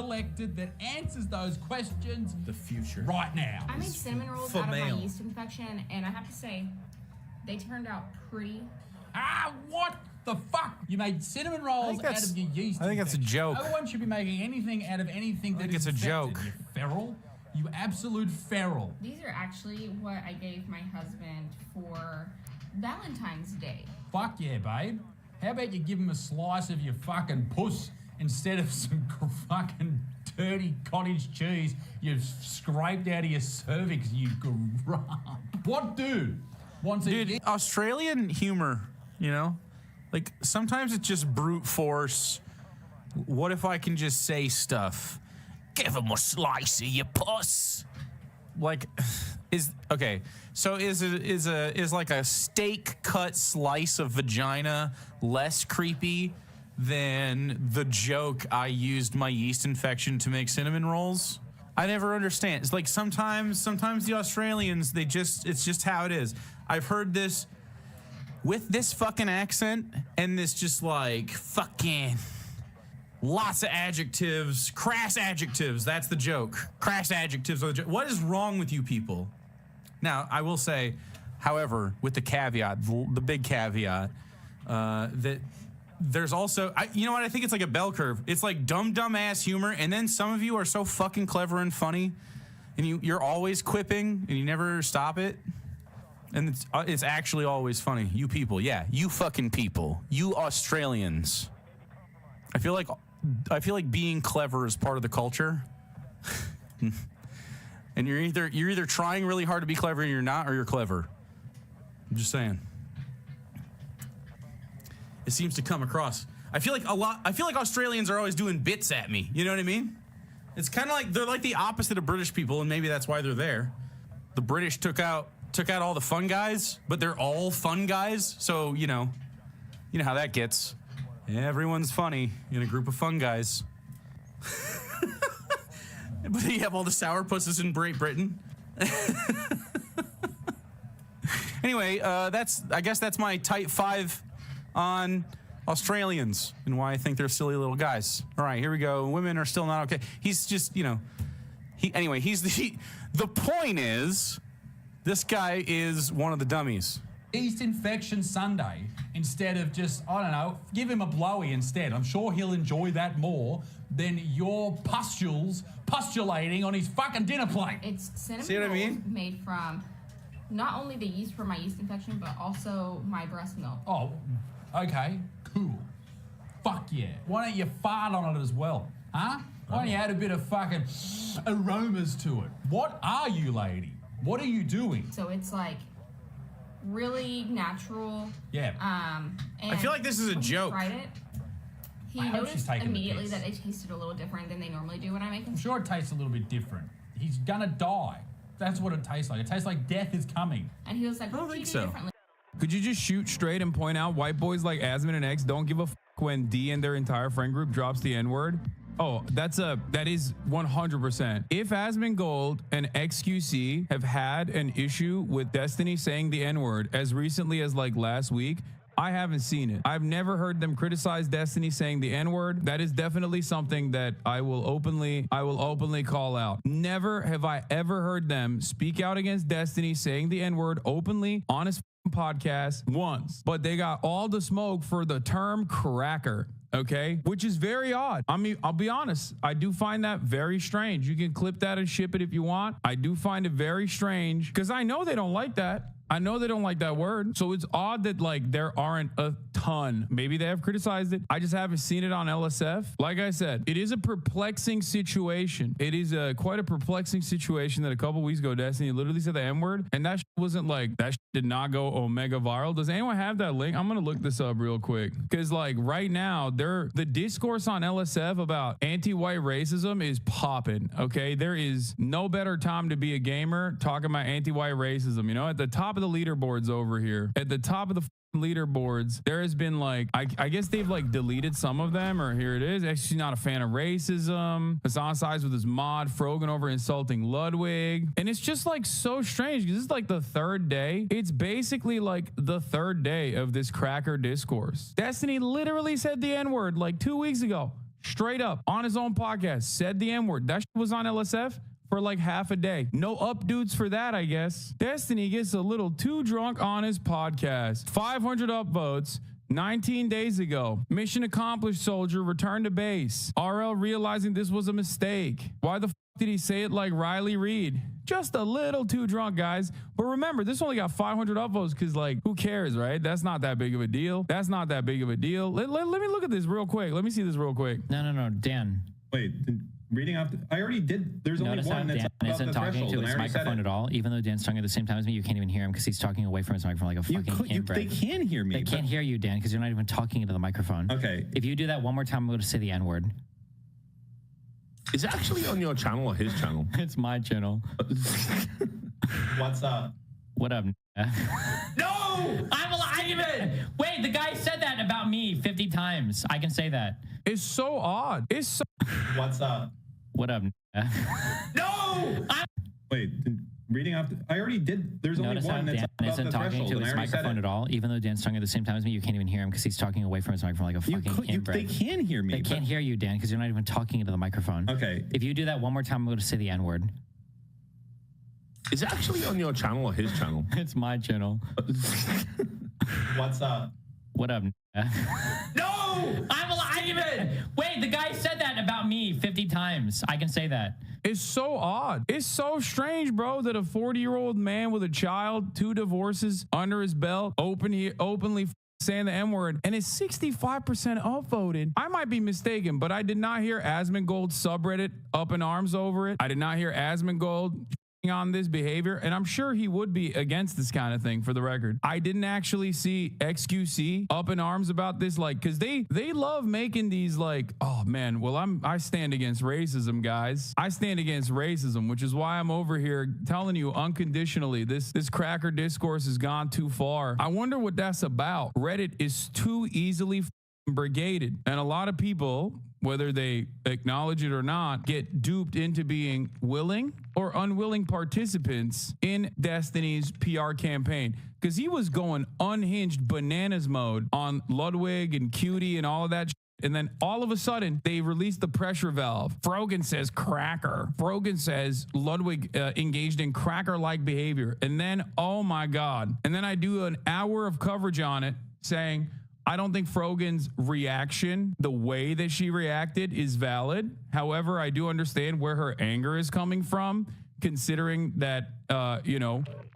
collected that answers those questions. The future. Right now. I made cinnamon rolls out of my yeast infection, and I have to say, they turned out pretty. What the fuck? You made cinnamon rolls out of your yeast. I think that's a joke. No one should be making anything out of anything that is infected. I think it's a joke. You feral. You absolute feral. These are actually what I gave my husband for Valentine's Day. Fuck yeah, babe. How about you give him a slice of your fucking puss instead of some fucking dirty cottage cheese you've scraped out of your cervix, you grump. What dude wants to Dude, Australian humor, you know? Like, sometimes it's just brute force. What if I can just say stuff? Give him a slice of your puss. Like, is like a steak cut slice of vagina less creepy than the joke I used my yeast infection to make cinnamon rolls? I never understand. It's like sometimes the Australians, it's just how it is. I've heard this with this fucking accent and this just like fucking lots of adjectives, crass adjectives. That's the joke. Crass adjectives are the joke. What is wrong with you people? Now, I will say, however, with the caveat, the big caveat, that there's also, you know what? I think it's like a bell curve. It's like dumb ass humor, and then some of you are so fucking clever and funny, and you're always quipping, and you never stop it. And it's actually always funny. You people, yeah, you fucking people, you Australians. I feel like being clever is part of the culture. And you're either trying really hard to be clever and you're not, or you're clever. I'm just saying. It seems to come across. I feel like Australians are always doing bits at me. You know what I mean? It's kind of like they're like the opposite of British people, and maybe that's why they're there. The British took out all the fun guys, but they're all fun guys. So, you know how that gets. Everyone's funny in a group of fun guys. But you have all the sourpusses in Great Britain. Anyway, I guess that's my tight 5 on Australians and why I think they're silly little guys. All right, here we go. Women are still not okay. He's just, the point is, this guy is one of the dummies. Yeast infection Sunday instead of just, I don't know, give him a blowy instead. I'm sure he'll enjoy that more than your postulating on his fucking dinner plate. It's cinnamon rolls made from not only the yeast for my yeast infection, but also my breast milk. Oh, okay, cool. Fuck yeah. Why don't you fart on it as well? Huh? Why don't you add a bit of fucking aromas to it? What are you, lady? What are you doing? So it's like really natural. Yeah. And I feel like this is a joke. Tried it. He noticed immediately that it tasted a little different than they normally do when I make them. I'm sure it tastes a little bit different. He's gonna die. That's what it tastes like. It tastes like death is coming. And he was like, I don't think so. Differently? Could you just shoot straight and point out white boys like Asmon and X don't give a when D and their entire friend group drops the N-word? Oh, that is 100%. If Asmongold and XQC have had an issue with Destiny saying the N-word as recently as like last week, I haven't seen it. I've never heard them criticize Destiny saying the N-word. That is definitely something that I will openly call out. Never have I ever heard them speak out against Destiny saying the N-word openly on his podcast once. But they got all the smoke for the term cracker. Okay, which is very odd. I mean, I'll be honest, I do find that very strange. You can clip that and ship it if you want. I do find it very strange because I know they don't like that. I know they don't like that word. So it's odd that like there aren't a ton. Maybe they have criticized it. I just haven't seen it on LSF. Like I said, it is a perplexing situation. It is quite a perplexing situation that a couple weeks ago, Destiny literally said the M-word. And that wasn't like, that did not go omega viral. Does anyone have that link? I'm going to look this up real quick. Because like right now, the discourse on LSF about anti-white racism is popping. Okay, there is no better time to be a gamer talking about anti-white racism. You know, at the top of the leaderboards over here, at the top of the leaderboards, there has been like, I guess they've like deleted some of them, or here it is. Actually not a fan of racism. Hassan sides with his mod, Frogan over insulting Ludwig. And it's just like so strange because this is like the third day. It's basically like the third day of this cracker discourse. Destiny literally said the N-word like 2 weeks ago. straight up on his own podcast said the N-word. That shit was on LSF for like half a day. No updudes for that, I guess. Destiny gets a little too drunk on his podcast. 500 upvotes 19 days ago. Mission accomplished, soldier. Return to base. RL realizing this was a mistake. Why the f did he say it like Riley Reid? Just a little too drunk, guys. But remember, this only got 500 upvotes because, like, who cares, right? That's not that big of a deal. That's not that big of a deal. Let me look at this real quick. Let me see this real quick. No, Dan. Wait, reading off. I already did. There's only one that's Dan about isn't the talking threshold, to and I his already said microphone it. at all. Even though Dan's talking at the same time as me, you can't even hear him because he's talking away from his microphone like a fucking inbred. They can hear me. They can't hear you, Dan, because you're not even talking into the microphone. Okay. If you do that one more time, I'm going to say the N-word. Is it actually on your channel or his channel? It's my channel. What's up? What up? No! I'm alive! Wait, the guy said that about me 50 times. I can say that. It's so odd. It's so... What's up? What up? No! Wait, reading off. I already did. There's only Notice how one that's Dan about isn't the talking threshold, to and I his already said microphone it. at all. Even though Dan's talking at the same time as me, you can't even hear him because he's talking away from his microphone like a fucking inbred. They can hear me. They can't hear you, Dan, because you're not even talking into the microphone. Okay. If you do that one more time, I'm going to say the N-word. Is it actually on your channel or his channel? It's my channel. What's up? What up? No! I'm alive! Wait, the guy said that about me 50 times. I can say that. It's so odd. It's so strange, bro, that a 40-year-old man with a child, 2 divorces under his belt, openly saying the M-word, and is 65% upvoted. I might be mistaken, but I did not hear Asmongold subreddit up in arms over it. I did not hear Asmongold on this behavior, and I'm sure he would be against this kind of thing, for the record. I didn't actually see XQC up in arms about this, like, because they love making these like, oh man, well I stand against racism, guys. I stand against racism, which is why I'm over here telling you unconditionally this cracker discourse has gone too far. I wonder what that's about. Reddit is too easily brigaded, and a lot of people, whether they acknowledge it or not, get duped into being willing or unwilling participants in Destiny's PR campaign. Because he was going unhinged bananas mode on Ludwig and Cutie and all of that. And then all of a sudden, they released the pressure valve. Frogan says cracker. Frogan says Ludwig engaged in cracker-like behavior. And then, oh my God. And then I do an hour of coverage on it saying, I don't think Frogan's reaction, the way that she reacted, is valid. However, I do understand where her anger is coming from, considering that, a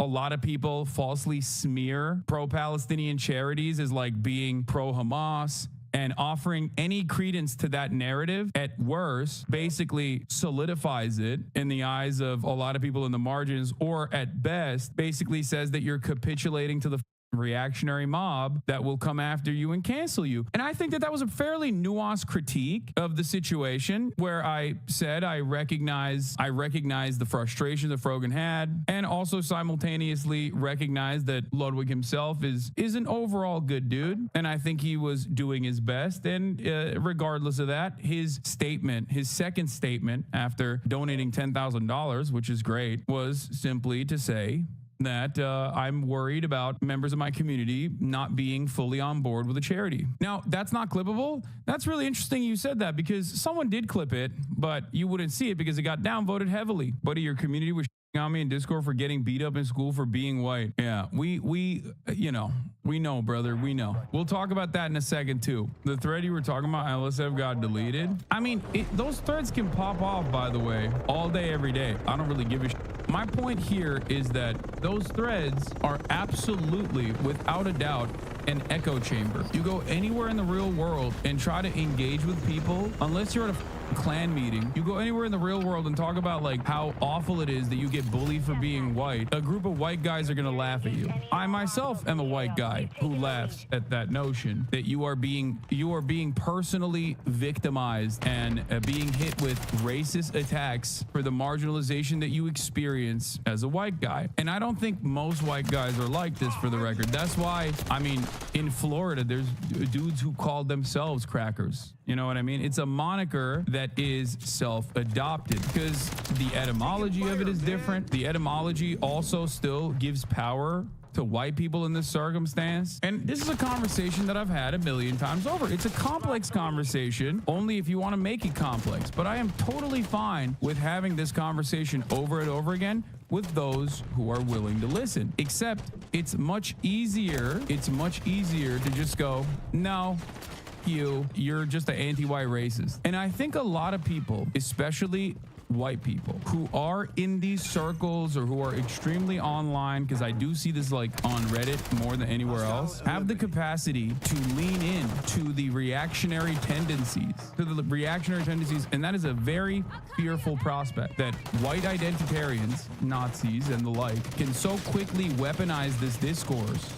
lot of people falsely smear pro-Palestinian charities as like being pro-Hamas, and offering any credence to that narrative, at worst, basically solidifies it in the eyes of a lot of people in the margins, or at best, basically says that you're capitulating to the reactionary mob that will come after you and cancel you. And I think that was a fairly nuanced critique of the situation, where I said I recognize the frustration that Frogan had, and also simultaneously recognize that Ludwig himself is an overall good dude, and I think he was doing his best. And regardless of that, his second statement after donating $10,000, which is great, was simply to say that I'm worried about members of my community not being fully on board with a charity. Now, that's not clippable. That's really interesting you said that, because someone did clip it, but you wouldn't see it because it got downvoted heavily. Buddy, your community was on me in Discord for getting beat up in school for being white. Yeah, we know, brother. We know. We'll talk about that in a second too. The thread you were talking about, LSF, got deleted. I mean, those threads can pop off, by the way, all day, every day. I don't really give a shit. My point here is that those threads are absolutely, without a doubt, an echo chamber. You go anywhere in the real world and try to engage with people, unless you're at a clan meeting, you go anywhere in the real world and talk about like how awful it is that you get bullied for being white, a group of white guys are gonna laugh at you. I myself am a white guy who laughs at that notion that you are being personally victimized and being hit with racist attacks for the marginalization that you experience as a white guy. And I don't think most white guys are like this, for the record. That's why, I mean, in Florida, there's dudes who call themselves crackers. You know what I mean? It's a moniker that is self-adopted because the etymology of it is different. The etymology also still gives power to white people in this circumstance. And this is a conversation that I've had a million times over. It's a complex conversation, only if you want to make it complex. But I am totally fine with having this conversation over and over again with those who are willing to listen. Except it's much easier to just go, no, you're just an anti-white racist. And I think a lot of people, especially white people who are in these circles or who are extremely online, because I do see this like on Reddit more than anywhere else, have the capacity to lean in to the reactionary tendencies, and that is a very fearful prospect, that white identitarians, Nazis and the like, can so quickly weaponize this discourse,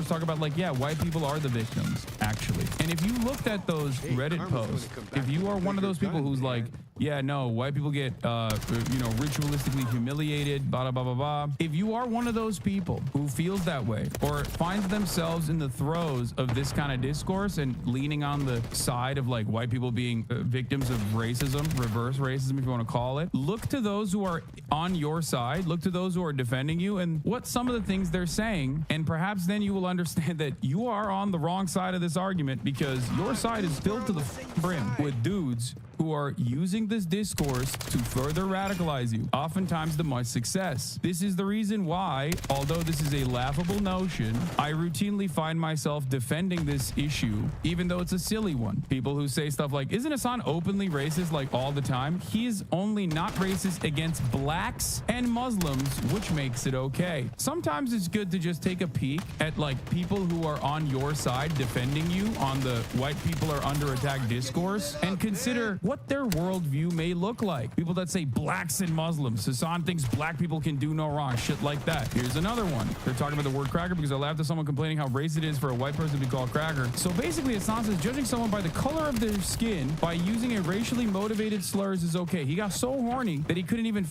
talk about like, yeah, white people are the victims, actually. And if you looked at those Reddit posts, if you are one of those people who's like, yeah, no, white people get, ritualistically humiliated, blah, blah, blah, blah. If you are one of those people who feels that way or finds themselves in the throes of this kind of discourse and leaning on the side of like white people being victims of racism, reverse racism, if you want to call it, look to those who are on your side, look to those who are defending you and what some of the things they're saying. And perhaps then you will understand that you are on the wrong side of this argument, because your side is filled to the brim with dudes who are using this discourse to further radicalize you, oftentimes to much success. This is the reason why, although this is a laughable notion, I routinely find myself defending this issue, even though it's a silly one. People who say stuff like, isn't Hassan openly racist like all the time? He is only not racist against blacks and Muslims, which makes it okay. Sometimes it's good to just take a peek at like people who are on your side defending you on the white people are under attack discourse and consider what their worldview may look like. People that say blacks and Muslims. Hassan thinks black people can do no wrong. Shit like that. Here's another one. They're talking about the word cracker because I laughed at someone complaining how racist it is for a white person to be called cracker. So basically, Hassan says judging someone by the color of their skin by using a racially motivated slurs is okay. He got so horny that he couldn't even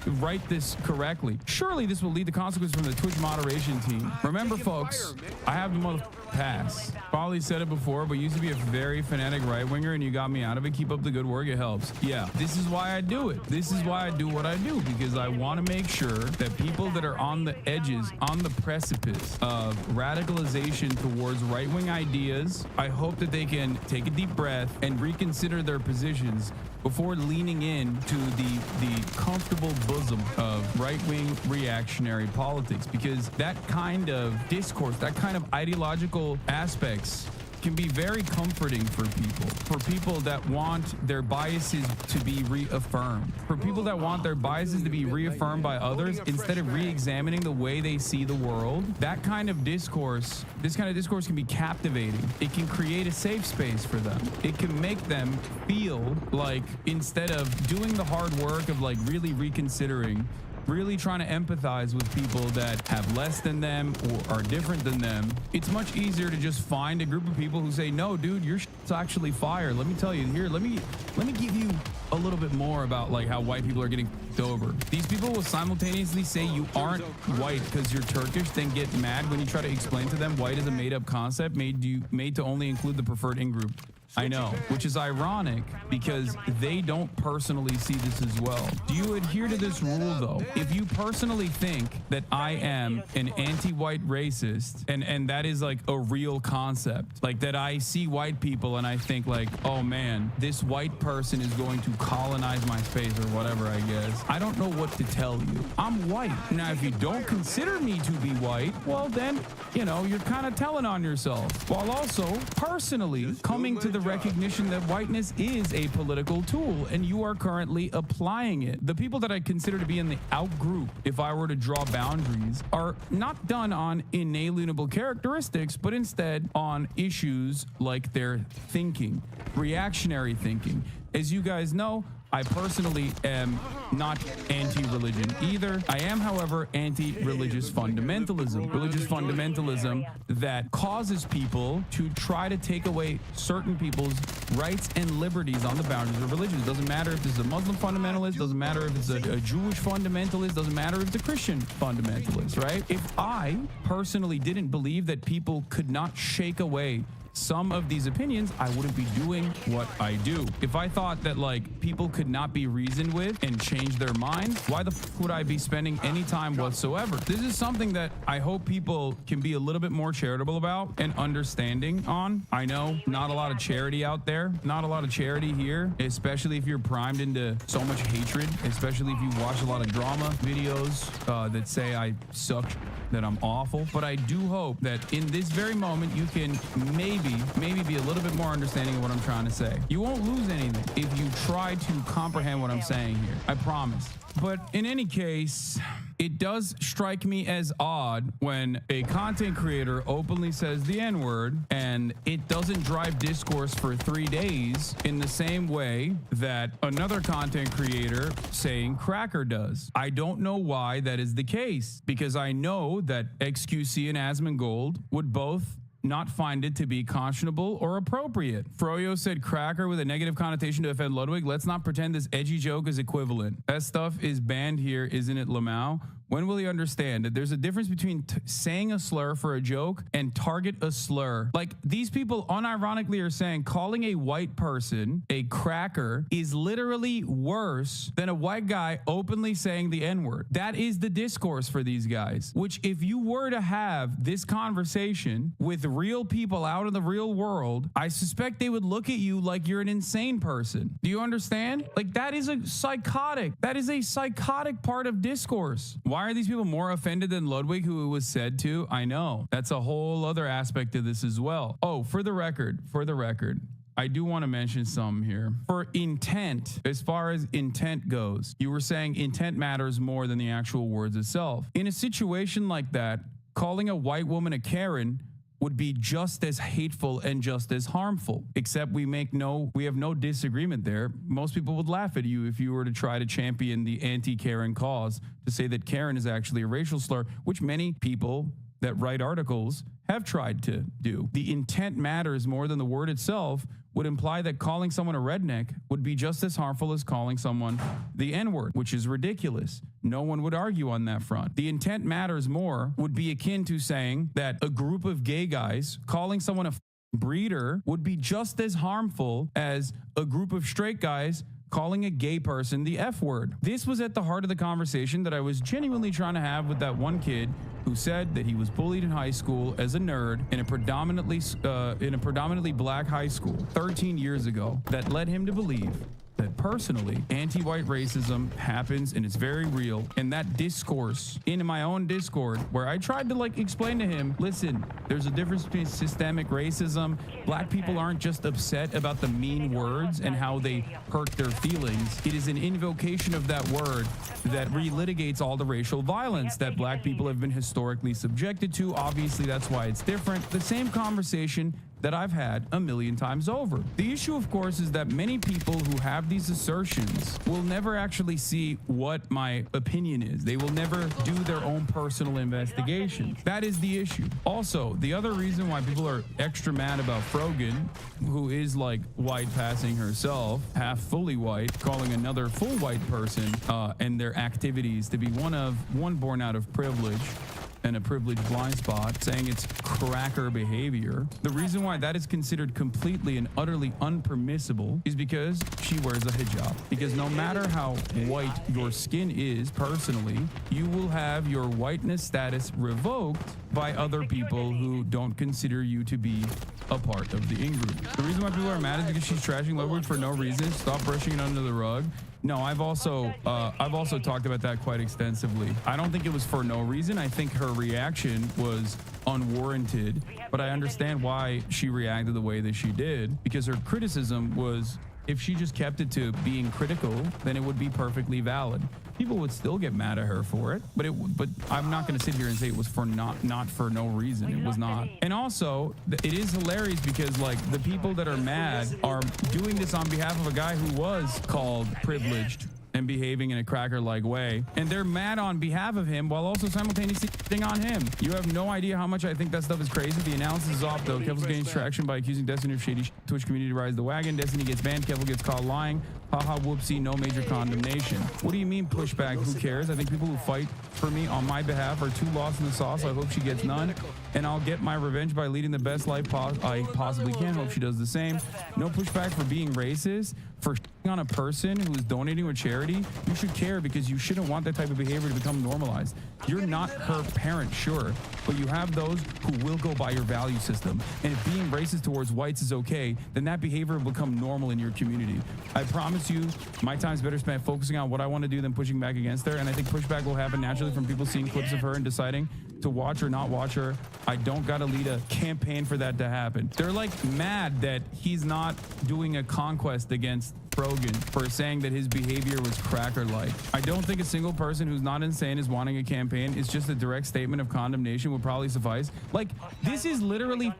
write this correctly. Surely this will lead to consequences from the Twitch moderation team. Remember, folks, I have the mother pass. Probably said it before, but used to be a very fanatic right-winger and you got me out of it. Keep up the good work. It helps. Yeah, this is why I do it. This is why I do what I do, because I want to make sure that people that are on the edges, on the precipice of radicalization towards right-wing ideas, I hope that they can take a deep breath and reconsider their positions before leaning into the comfortable bosom of right-wing reactionary politics, because that kind of discourse, that kind of ideological aspects can be very comforting for people that want their biases to be reaffirmed, for people that want their biases to be reaffirmed by others instead of re-examining the way they see the world. That kind of discourse, this kind of discourse can be captivating. It can create a safe space for them. It can make them feel like, instead of doing the hard work of like really reconsidering, really trying to empathize with people that have less than them or are different than them, it's much easier to just find a group of people who say, no, dude, your shit's actually fire. Let me tell you here, let me give you a little bit more about like how white people are getting f***ed over. These people will simultaneously say you aren't white because you're Turkish, then get mad when you try to explain to them white is a made-up concept made to only include the preferred in-group. I know, which is ironic because they don't personally see this as well. Do you adhere to this rule though? If you personally think that I am an anti-white racist and that is like a real concept, like that I see white people and I think like, oh man, this white person is going to colonize my space or whatever, I guess. I don't know what to tell you. I'm white. Now, if you don't consider me to be white, well then, you know, you're kind of telling on yourself, while also personally coming to the recognition that whiteness is a political tool and you are currently applying it. The people that I consider to be in the out group, if I were to draw boundaries, are not done on inalienable characteristics, but instead on issues like their thinking, reactionary thinking. As you guys know, I personally am not anti-religion either. I am, however, anti-religious fundamentalism. Religious fundamentalism that causes people to try to take away certain people's rights and liberties on the boundaries of religion. It doesn't matter if it's a Muslim fundamentalist, doesn't matter if it's a Jewish fundamentalist, doesn't matter if it's a Christian fundamentalist, right? If I personally didn't believe that people could not shake away some of these opinions, I wouldn't be doing what I do. If I thought that like people could not be reasoned with and change their mind, why the would I be spending any time whatsoever? This is something that I hope people can be a little bit more charitable about and understanding on. I know not a lot of charity out there, not a lot of charity here, especially if you're primed into so much hatred, especially if you watch a lot of drama videos that say I suck, that I'm awful. But I do hope that in this very moment, you can maybe be a little bit more understanding of what I'm trying to say. You won't lose anything if you try to comprehend what I'm saying here. I promise. But in any case, it does strike me as odd when a content creator openly says the N-word and it doesn't drive discourse for 3 days in the same way that another content creator saying cracker does. I don't know why that is the case, because I know that XQC and Asmongold would both not find it to be conscionable or appropriate. Froyo said cracker with a negative connotation to offend Ludwig. Let's not pretend this edgy joke is equivalent. That stuff is banned here, isn't it, Lamau? When will he understand that there's a difference between saying a slur for a joke and target a slur? Like, these people unironically are saying calling a white person a cracker is literally worse than a white guy openly saying the N-word. That is the discourse for these guys, which if you were to have this conversation with real people out in the real world, I suspect they would look at you like you're an insane person. Do you understand? Like, that is a psychotic part of discourse. Why are these people more offended than Ludwig, who it was said to? I know. That's a whole other aspect of this as well. Oh, for the record, I do want to mention some here. For intent, as far as intent goes, you were saying intent matters more than the actual words itself. In a situation like that, calling a white woman a Karen would be just as hateful and just as harmful, except we have no disagreement there. Most people would laugh at you if you were to try to champion the anti-Karen cause, to say that Karen is actually a racial slur, which many people that write articles have tried to do. The intent matters more than the word itself would imply that calling someone a redneck would be just as harmful as calling someone the N-word, which is ridiculous. No one would argue on that front. The intent matters more would be akin to saying that a group of gay guys calling someone a breeder would be just as harmful as a group of straight guys calling a gay person the F word. This was at the heart of the conversation that I was genuinely trying to have with that one kid who said that he was bullied in high school as a nerd in a predominantly black high school 13 years ago, that led him to believe that personally anti-white racism happens and it's very real. And that discourse in my own Discord, where I tried to explain to him, listen, there's a difference between systemic racism. Black people aren't just upset about the mean words and how they hurt their feelings. It is an invocation of that word that relitigates all the racial violence that black people have been historically subjected to. Obviously, that's why it's different. The same conversation that I've had a million times over. The issue, of course, is that many people who have these assertions will never actually see what my opinion is. They will never do their own personal investigation. That is the issue. Also, the other reason why people are extra mad about Frogan, who is like white passing herself, half fully white, calling another full white person and their activities to be one born out of privilege and a privileged blind spot, saying it's cracker behavior. The reason why that is considered completely and utterly unpermissible is because she wears a hijab. Because no matter how white your skin is personally, you will have your whiteness status revoked by other people who don't consider you to be a part of the in-group. The reason why people are mad is because she's trashing Ludwig for no reason. Stop brushing it under the rug. No, I've also talked about that quite extensively. I don't think it was for no reason. I think her reaction was unwarranted, but I understand why she reacted the way that she did, because her criticism was, if she just kept it to being critical, then it would be perfectly valid. People would still get mad at her for it, but I'm not going to sit here and say it was for not for no reason. It was not. And also, it is hilarious because the people that are mad are doing this on behalf of a guy who was called privileged and behaving in a cracker-like way. And they're mad on behalf of him while also simultaneously shitting on him. You have no idea how much I think that stuff is crazy. The analysis is off, though. Kevil's gaining traction by accusing Destiny of shady shit. Twitch community rides the wagon. Destiny gets banned. Kevil gets caught lying. Haha, whoopsie, no major condemnation. What do you mean pushback? Who cares? I think people who fight for me on my behalf are too lost in the sauce. I hope she gets none. And I'll get my revenge by leading the best life I possibly can. Hope she does the same. No pushback for being racist. For shitting on a person who is donating to charity, you should care because you shouldn't want that type of behavior to become normalized. You're not her parent, sure, but you have those who will go by your value system. And if being racist towards whites is okay, then that behavior will become normal in your community. I promise you, my time's better spent focusing on what I want to do than pushing back against her. And I think pushback will happen naturally from people seeing clips of her and deciding to watch or not watch her. I don't gotta lead a campaign for that to happen. They're like mad that he's not doing a conquest against Frogan for saying that his behavior was cracker-like. I don't think a single person who's not insane is wanting a campaign. It's just a direct statement of condemnation would probably suffice. Like, this is literally,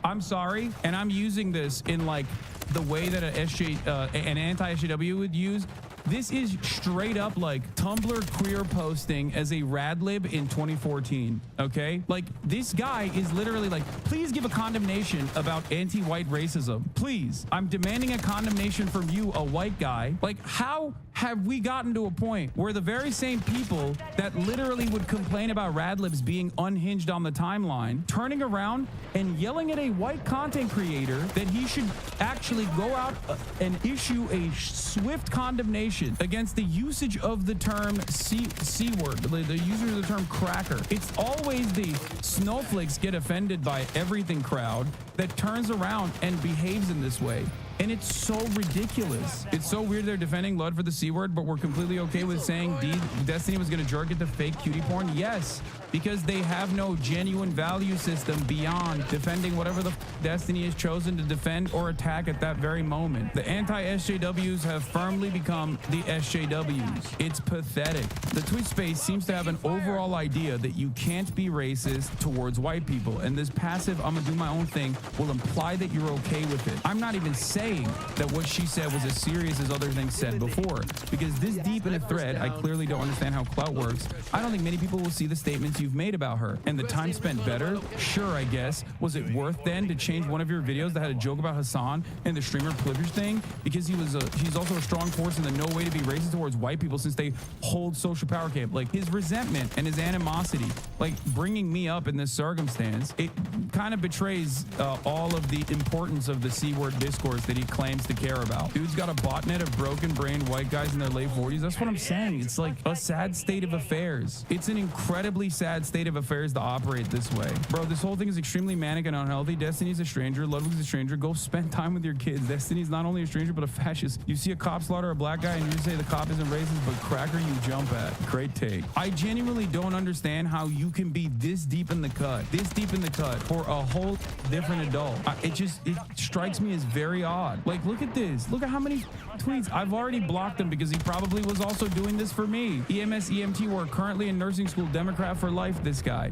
I'm sorry, and I'm using this in like the way that an anti-SJW would use. This is straight up like Tumblr queer posting as a radlib in 2014, okay? Like, this guy is literally like, please give a condemnation about anti-white racism. Please. I'm demanding a condemnation from you, a white guy. Like, how have we gotten to a point where the very same people that literally would complain about radlibs being unhinged on the timeline, turning around and yelling at a white content creator that he should actually go out and issue a swift condemnation against the usage of the term C word, the usage of the term cracker. It's always the snowflakes get offended by everything crowd that turns around and behaves in this way. And it's so ridiculous. It's so weird they're defending Lud for the C word, but we're completely okay with saying Destiny was going to jerk into fake cutie porn. Yes, because they have no genuine value system beyond defending whatever the Destiny has chosen to defend or attack at that very moment. The anti-SJWs have firmly become the SJWs. It's pathetic. The Twitch space seems to have an overall idea that you can't be racist towards white people, and this passive I'm gonna do my own thing will imply that you're okay with it. I'm not even saying that what she said was as serious as other things said before, because this deep in a thread, I clearly don't understand how clout works. I don't think many people will see the statements you've made about her, and the time spent better. Sure, I guess. Was it worth then to change one of your videos that had a joke about Hassan and the streamer Plivers thing because he's also a strong force in the no way to be racist towards white people since they hold social power camp? Like, his resentment and his animosity, like bringing me up in this circumstance, it kind of betrays all of the importance of the C-word discourse that he claims to care about. Dude's got a botnet of broken-brained white guys in their late 40s. That's what I'm saying. It's like a sad state of affairs. It's an incredibly sad state of affairs to operate this way. Bro, this whole thing is extremely manic and unhealthy. Destiny's a stranger. Ludwig's a stranger. Go spend time with your kids. Destiny's not only a stranger, but a fascist. You see a cop slaughter a black guy and you say the cop isn't racist, but cracker you jump at. Great take. I genuinely don't understand how you can be this deep in the cut for a whole different adult. It strikes me as very odd. Like, look at this. Look at how many tweets. I've already blocked him because he probably was also doing this for me. EMS, EMT work, currently in nursing school, Democrat for life, this guy.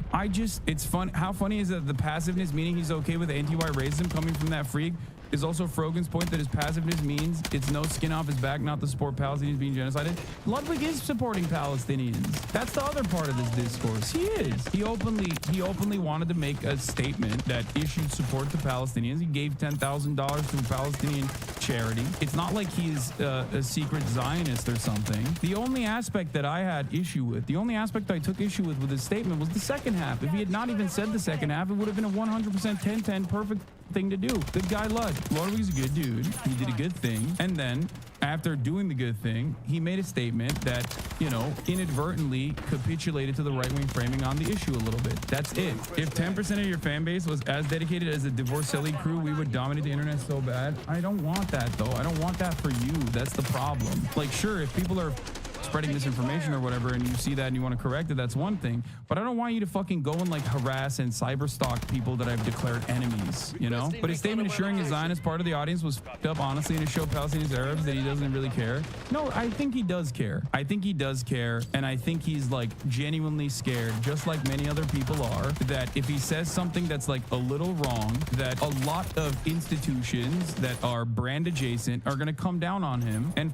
It's fun. How funny is that the passiveness, meaning he's okay with anti-white racism coming from that freak, is also Frogan's point that his passiveness means it's no skin off his back not to support Palestinians being genocided. Ludwig is supporting Palestinians. That's the other part of this discourse. He is. He openly wanted to make a statement that issued support to Palestinians. He gave $10,000 to a Palestinian charity. It's not like he's a secret Zionist or something. The only aspect that I had issue with, the only aspect I took issue with his statement was the second half. If he had not even said the second half, it would have been a 100% 10-10 perfect thing to do. Good guy Ludwig's a good dude. He did a good thing. And then after doing the good thing, he made a statement that, inadvertently capitulated to the right-wing framing on the issue a little bit. That's it. If 10% of your fan base was as dedicated as the Divorcelli crew, we would dominate the internet so bad. I don't want that, though. I don't want that for you. That's the problem. Like, sure, if people are spreading misinformation or whatever, and you see that and you want to correct it, that's one thing. But I don't want you to fucking go and like harass and cyber stalk people that I've declared enemies, you know? But his statement assuring his Zionist part of the audience was fucked up, honestly, and to show Palestinians Arabs that he doesn't really care. No, I think he does care. I think he does care, and I think he's like genuinely scared, just like many other people are, that if he says something that's like a little wrong, that a lot of institutions that are brand adjacent are going to come down on him and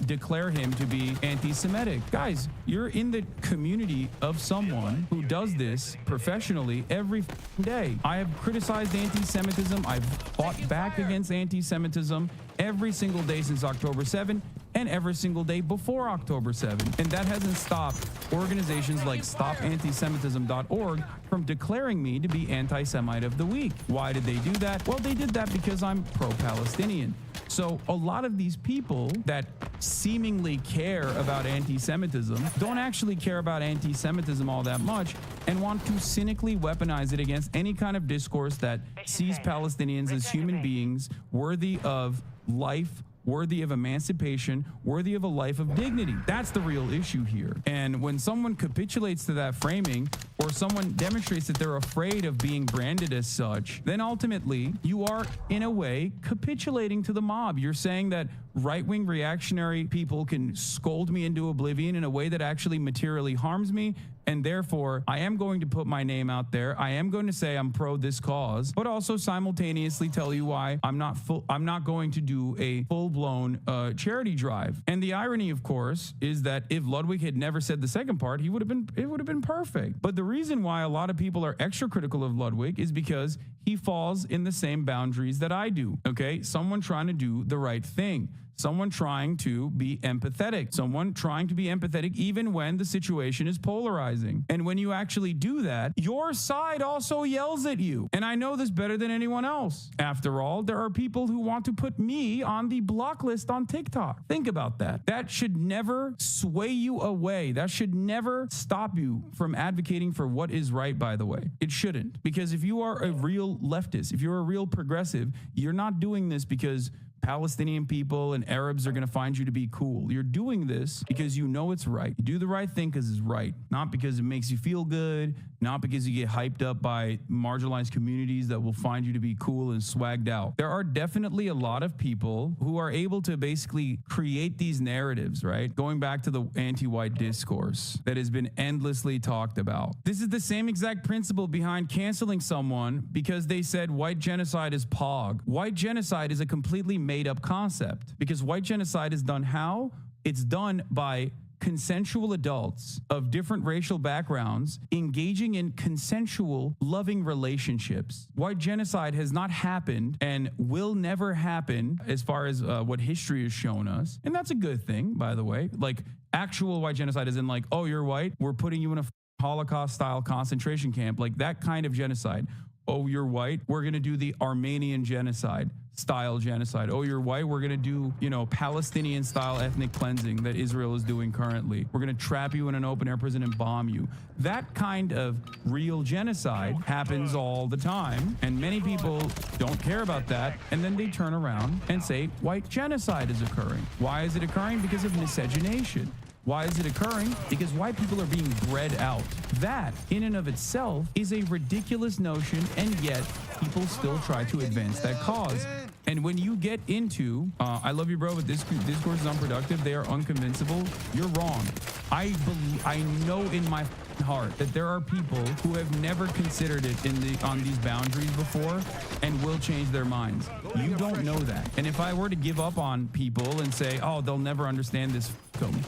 declare him to be anti-Semitic. Guys, you're in the community of someone who does this professionally every day. I have criticized anti-Semitism. I've fought back against anti-Semitism every single day since October 7 and every single day before October 7. And that hasn't stopped organizations like StopAntisemitism.org from declaring me to be anti-Semite of the week. Why did they do that? Well, they did that because I'm pro-Palestinian. So a lot of these people that seemingly care about anti-Semitism don't actually care about anti-Semitism all that much and want to cynically weaponize it against any kind of discourse that sees Palestinians as human beings worthy of life, worthy of emancipation, worthy of a life of dignity. That's the real issue here. And when someone capitulates to that framing, or someone demonstrates that they're afraid of being branded as such, then ultimately you are, in a way, capitulating to the mob. You're saying that right-wing reactionary people can scold me into oblivion in a way that actually materially harms me, and therefore I am going to put my name out there. I am going to say I'm pro this cause, but also simultaneously tell you why I'm not going to do a full-blown charity drive. And the irony, of course, is that if Ludwig had never said the second part, it would have been perfect. But the reason why a lot of people are extra critical of Ludwig is because he falls in the same boundaries that I do. Okay, someone trying to do the right thing. Someone trying to be empathetic. Someone trying to be empathetic even when the situation is polarizing. And when you actually do that, your side also yells at you. And I know this better than anyone else. After all, there are people who want to put me on the block list on TikTok. Think about that. That should never sway you away. That should never stop you from advocating for what is right, by the way. It shouldn't. Because if you are a real leftist, if you're a real progressive, you're not doing this because Palestinian people and Arabs are going to find you to be cool. You're doing this because you know it's right. You do the right thing because it's right, not because it makes you feel good, not because you get hyped up by marginalized communities that will find you to be cool and swagged out. There are definitely a lot of people who are able to basically create these narratives, right? Going back to the anti-white discourse that has been endlessly talked about. This is the same exact principle behind canceling someone because they said white genocide is POG. White genocide is a completely made-up concept because white genocide is done how? It's done by consensual adults of different racial backgrounds engaging in consensual, loving relationships. White genocide has not happened and will never happen as far as what history has shown us. And that's a good thing, by the way. Like, actual white genocide is in like, oh, you're white, we're putting you in a Holocaust-style concentration camp. Like that kind of genocide. Oh, you're white, we're going to do the Armenian genocide. Style genocide. Oh, you're white, we're gonna do, Palestinian style ethnic cleansing that Israel is doing currently. We're gonna trap you in an open air prison and bomb you. That kind of real genocide happens all the time, and many people don't care about that, and then they turn around and say white genocide is occurring. Why is it occurring? Because of miscegenation. Why is it occurring? Because white people are being bred out. That, in and of itself, is a ridiculous notion, and yet people still try to advance that cause. And when you get into, I love you, bro, but this discourse is unproductive, they are unconvincible, you're wrong. I know in my heart that there are people who have never considered it on these boundaries before and will change their minds. You don't know that. And if I were to give up on people and say, oh, they'll never understand this,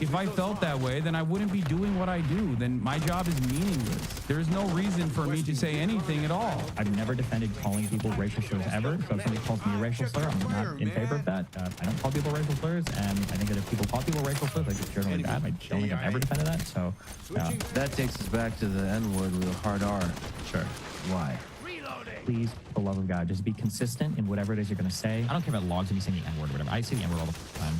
if I felt that way, then I wouldn't be doing what I do. Then my job is meaningless. There is no reason for me to say anything at all. I've never defended calling people racial slurs ever. So if somebody calls me a racial slur, I'm not in favor of that. I don't call people racial slurs, and I think that if people call people racial slurs, like it's generally bad. I don't think I've ever defended that. So that takes us back to the N-word with a hard R. Sure. Why? Please, for the love of God, just be consistent in whatever it is you're going to say. I don't care about logs and you saying the N-word or whatever. I say the N-word all the time.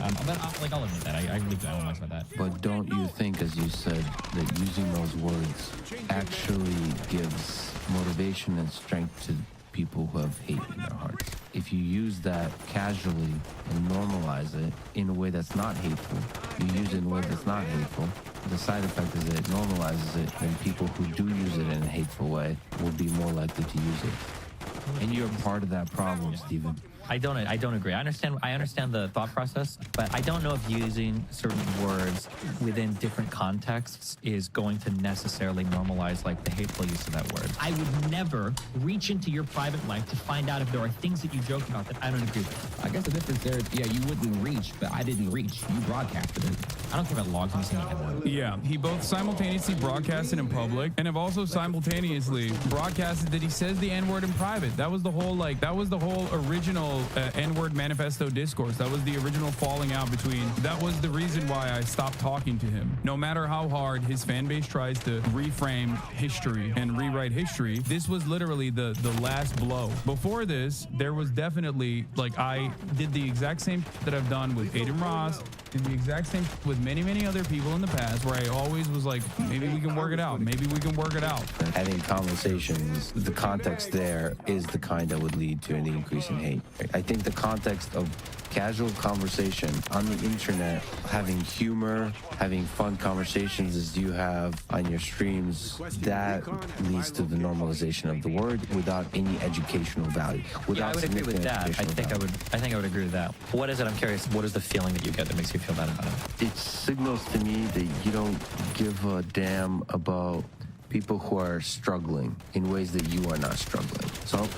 But I'll admit that. I really don't know about that. But don't you think, as you said, that using those words actually gives motivation and strength to people who have hate in their hearts. If you use that casually and normalize it in a way that's not hateful, you use it in a way that's not hateful, the side effect is that it normalizes it, and people who do use it in a hateful way will be more likely to use it. And you're part of that problem, Steven. I don't agree. I understand the thought process, but I don't know if using certain words within different contexts is going to necessarily normalize like the hateful use of that word. I would never reach into your private life to find out if there are things that you joke about that I don't agree with. I guess the difference there is, yeah, you wouldn't reach, but I didn't reach. You broadcasted it. I don't care about logs and saying N-word. Yeah, he both simultaneously broadcasted in public and have also simultaneously broadcasted that he says the N-word in private. That was the whole original N-word manifesto discourse. That was the original falling out between. That was the reason why I stopped talking to him. No matter how hard his fan base tries to reframe history and rewrite history, this was literally the last blow. Before this, there was definitely, like, I did the exact same that I've done with Aiden Ross, did the exact same with many other people in the past, where I always was like, maybe we can work it out. Maybe we can work it out. Having conversations, the context there is the kind that would lead to an increase in hate. I think the context of casual conversation on the internet, having humor, having fun conversations as you have on your streams, that leads to the normalization of the word without any educational value. Yeah, I would agree with that. I think I would agree with that. What is it? I'm curious. What is the feeling that you get that makes you feel bad about it? It signals to me that you don't give a damn about people who are struggling in ways that you are not struggling. So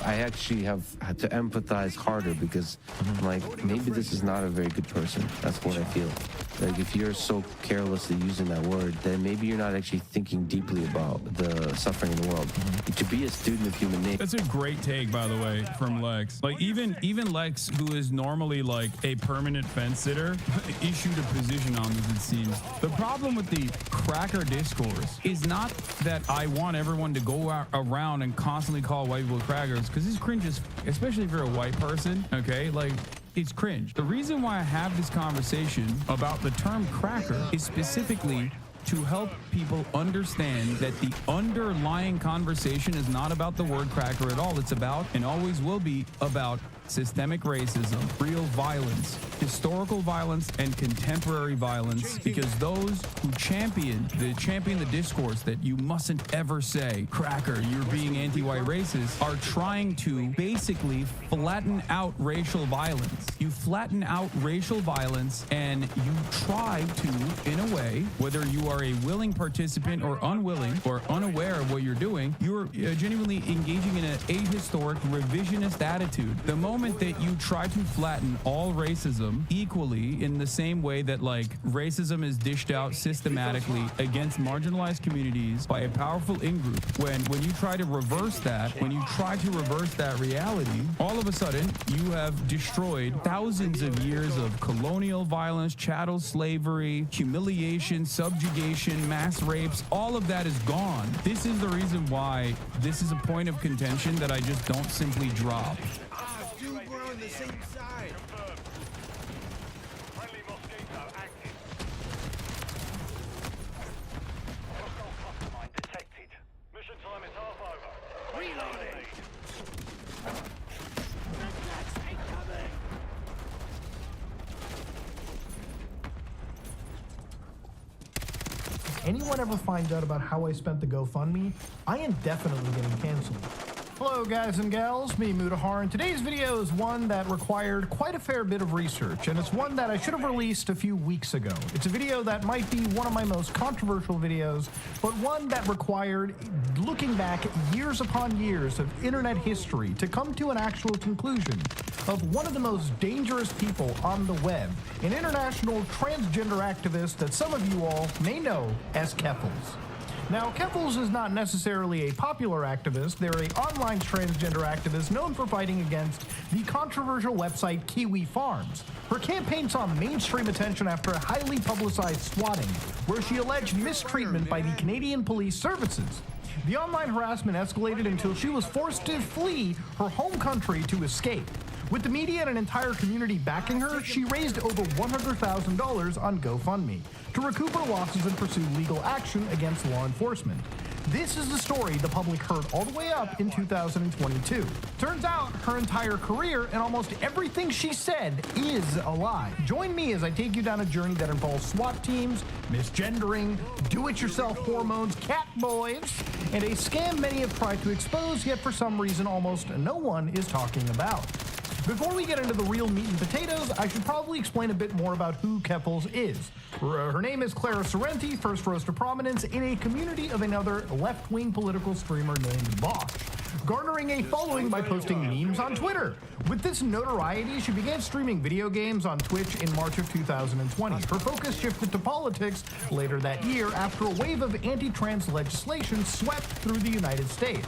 I actually have had to empathize harder because I'm like, maybe this is not a very good person. That's what I feel. Like, if you're so carelessly using that word, then maybe you're not actually thinking deeply about the suffering in the world. To be a student of human nature. That's a great take, by the way, from Lex. Like, even Lex, who is normally like a permanent fence sitter, issued a position on this, it seems. The problem with the cracker discourse is not that I want everyone to go around and constantly call white people crackers, because this cringes, especially if you're a white person, okay? Like, it's cringe. The reason why I have this conversation about the term cracker is specifically to help people understand that the underlying conversation is not about the word cracker at all. It's about, and always will be, about systemic racism, real violence, historical violence, and contemporary violence, because those who champion the discourse that you mustn't ever say cracker, you're being anti-white racist, are trying to basically flatten out racial violence. You flatten out racial violence, and you try to, in a way, whether you are a willing participant or unwilling or unaware of what you're doing, you're genuinely engaging in an ahistoric revisionist attitude. The moment that you try to flatten all racism equally in the same way that, like, racism is dished out systematically against marginalized communities by a powerful in-group, when you try to reverse that, reality, all of a sudden you have destroyed thousands of years of colonial violence, chattel slavery, humiliation, subjugation, mass rapes. All of that is gone. This is the reason why this is a point of contention that I just don't simply drop. Anyone ever finds out about how I spent the GoFundMe, I am definitely getting canceled. Hello guys and gals, me MWIII, and today's video is one that required quite a fair bit of research, and it's one that I should have released a few weeks ago. It's a video that might be one of my most controversial videos, but one that required looking back years upon years of internet history to come to an actual conclusion of one of the most dangerous people on the web, an international transgender activist that some of you all may know as Keffals. Now, Keffals is not necessarily a popular activist. They're an online transgender activist known for fighting against the controversial website Kiwi Farms. Her campaign saw mainstream attention after a highly publicized swatting, where she alleged mistreatment by the Canadian Police Services. The online harassment escalated until she was forced to flee her home country to escape. With the media and an entire community backing her, she raised over $100,000 on GoFundMe to recoup her losses and pursue legal action against law enforcement. This is the story the public heard all the way up in 2022. Turns out her entire career and almost everything she said is a lie. Join me as I take you down a journey that involves SWAT teams, misgendering, do-it-yourself hormones, cat boys, and a scam many have tried to expose, yet for some reason almost no one is talking about. Before we get into the real meat and potatoes, I should probably explain a bit more about who Keffals is. Her name is Clara Sorrenti, first rose to prominence in a community of another left-wing political streamer named Bosch, garnering a following by posting memes on Twitter. With this notoriety, she began streaming video games on Twitch in March of 2020. Her focus shifted to politics later that year after a wave of anti-trans legislation swept through the United States.